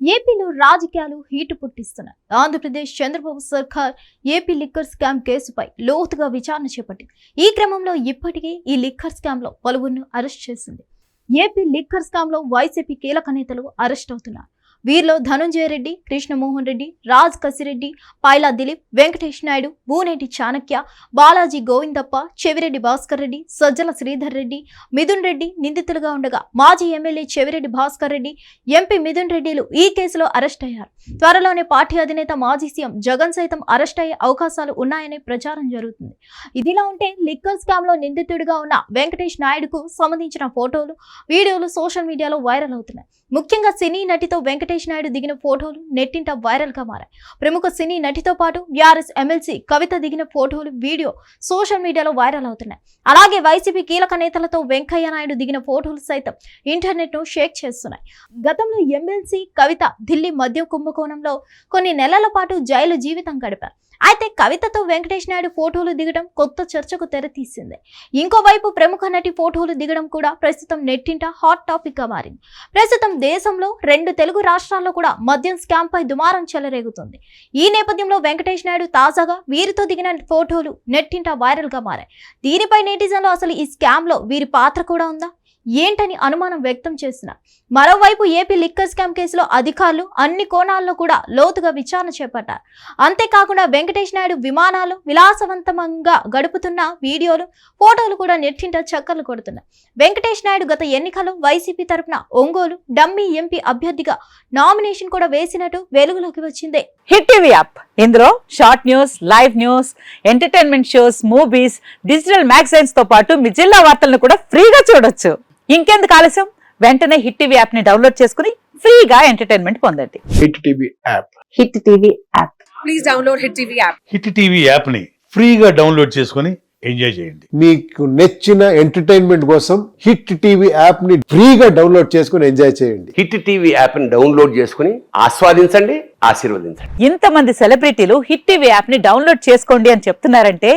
ఏపీలో రాజకీయాలు హీటు పుట్టిస్తున్నాయి. ఆంధ్రప్రదేశ్ చంద్రబాబు సర్కార్ ఏపీ లిక్కర్ స్కామ్ కేసుపై లోతుగా విచారణ చేపట్టింది. ఈ క్రమంలో ఇప్పటికే ఈ లిక్కర్ స్కామ్ లో పలువురిని అరెస్ట్ చేసింది. ఏపీ లిక్కర్ స్కామ్ లో వైసీపీ కీలక నేతలు అరెస్ట్ అవుతున్నారు. వీరిలో ధనుంజయ రెడ్డి, కృష్ణమోహన్ రెడ్డి, రాజ్ కసిరెడ్డి, పైలా దిలీప్, వెంకటేష్ నాయుడు, బూనేటి చాణక్య, బాలాజీ గోవిందప్ప, చెవిరెడ్డి భాస్కర్ రెడ్డి, సజ్జల శ్రీధర్ రెడ్డి, మిథున్ రెడ్డి నిందితులుగా ఉండగా మాజీ ఎమ్మెల్యే చెవిరెడ్డి భాస్కర్ రెడ్డి, ఎంపీ మిథున్ రెడ్డిలు ఈ కేసులో అరెస్ట్ అయ్యారు. త్వరలోనే పార్టీ అధినేత మాజీ సీఎం జగన్ సైతం అరెస్ట్ అయ్యే అవకాశాలు ఉన్నాయనే ప్రచారం జరుగుతుంది. ఇదిలా ఉంటే లిక్కర్ స్కామ్ లో నిందితుడిగా ఉన్న వెంకటేష్ నాయుడుకు సంబంధించిన ఫోటోలు, వీడియోలు సోషల్ మీడియాలో వైరల్ అవుతున్నాయి. ముఖ్యంగా సినీ నటితో వెంకటేష్ నాయుడు దిగిన ఫోటోలు నెట్టింట వైరల్ గా మారాయి. ప్రముఖ సినీ నటితో పాటు బీఆర్ఎస్ ఎమ్మెల్సీ కవిత దిగిన ఫోటోలు, వీడియో సోషల్ మీడియాలో వైరల్ అవుతున్నాయి. అలాగే వైసీపీ కీలక నేతలతో వెంకయ్య నాయుడు దిగిన ఫోటోలు సైతం ఇంటర్నెట్ ను షేక్ చేస్తున్నాయి. గతంలో ఎమ్మెల్సీ కవిత ఢిల్లీ మద్యం కుంభకోణంలో కొన్ని నెలల పాటు జైలు జీవితం గడిపారు. అయితే కవితతో వెంకటేష్ నాయుడు ఫోటోలు దిగడం కొత్త చర్చకు తెరతీసింది. ఇంకోవైపు ప్రముఖ నటి ఫోటోలు దిగడం కూడా ప్రస్తుతం నెట్టింట హాట్ టాపిక్ గా మారింది. ప్రస్తుతం దేశంలో 2 తెలుగు రాష్ట్రాల్లో కూడా మద్యం స్కామ్ పై దుమారం చెలరేగుతుంది. ఈ నేపథ్యంలో వెంకటేష్ నాయుడు తాజాగా వీరితో దిగిన ఫోటోలు నెట్టింట వైరల్ గా మారాయి. దీనిపై నెటిజన్లు అసలు ఈ స్కామ్ లో వీరి పాత్ర కూడా ఉందా ఏంటని అనుమానం వ్యక్తం చేస్తున్నారు. మరోవైపు ఏపీ లిక్కర్ స్కామ్ కేసులో అధికారులు అన్ని కోణాల్లో కూడా లోతుగా విచారణ చేపట్టారు. అంతేకాకుండా వెంకటేష్ నాయుడు విమానాలు విలాసవంతంగా గడుపుతున్న వీడియోలు, ఫోటోలు కూడా నెట్టింట చక్కర్లు కొడుతున్నాయి. వెంకటేష్ నాయుడు గత ఎన్నికల్లో వైసీపీ తరపున ఒంగోలు డమ్మీ ఎంపీ అభ్యర్థిగా నామినేషన్ కూడా వేసినట్టు వెలుగులోకి వచ్చింది. హిట్ టీవీ యాప్, ఇందులో short news, live news, entertainment shows, movies, digital magazines తో పాటు మీ జిల్లా వార్తలను కూడా ఫ్రీగా చూడొచ్చు. ఇంకెందుకు ఆలస్యం, వెంటనే హిట్ టీవీ యాప్ ని డౌన్లోడ్ చేసుకుని ఫ్రీగా ఎంటర్టైన్మెంట్ పొందండి. Hit TV app, hit TV app, please download hit TV app. Hit TV app ని ఫ్రీగా డౌన్లోడ్ చేసుకుని ఎంజాయ్ చేయండి. మీకు నచ్చిన ఎంటర్టైన్మెంట్ కోసం హిట్ టీవీ యాప్ ని ఫ్రీగా డౌన్లోడ్ చేసుకుని ఎంజాయ్ చేయండి. హిట్ టీవీ యాప్ ని డౌన్లోడ్ చేసుకుని ఆస్వాదించండి, ఆశీర్వదించండి. ఇంతమంది సెలబ్రిటీలు హిట్ టీవీ యాప్ ని డౌన్లోడ్ చేసుకోండి అని చెప్తున్నారంటే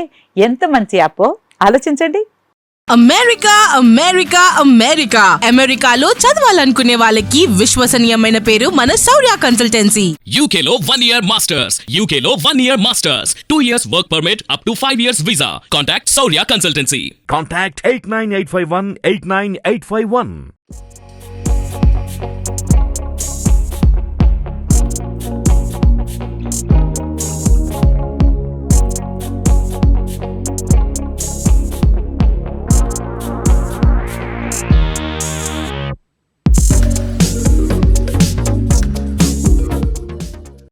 ఎంత మంచి యాప్ ఆలోచించండి. అమెరికా అమెరికా అమెరికా అమెరికాలో చదవాలనుకునే వాళ్ళకి విశ్వసనీయమైన పేరు మన శౌర్య కన్సల్టెన్సీ. UK లో 1 year masters, UK లో 1 year masters, 2 years work permit up to 5 years visa. Contact Saurya Consultancy. Contact 89851 89851.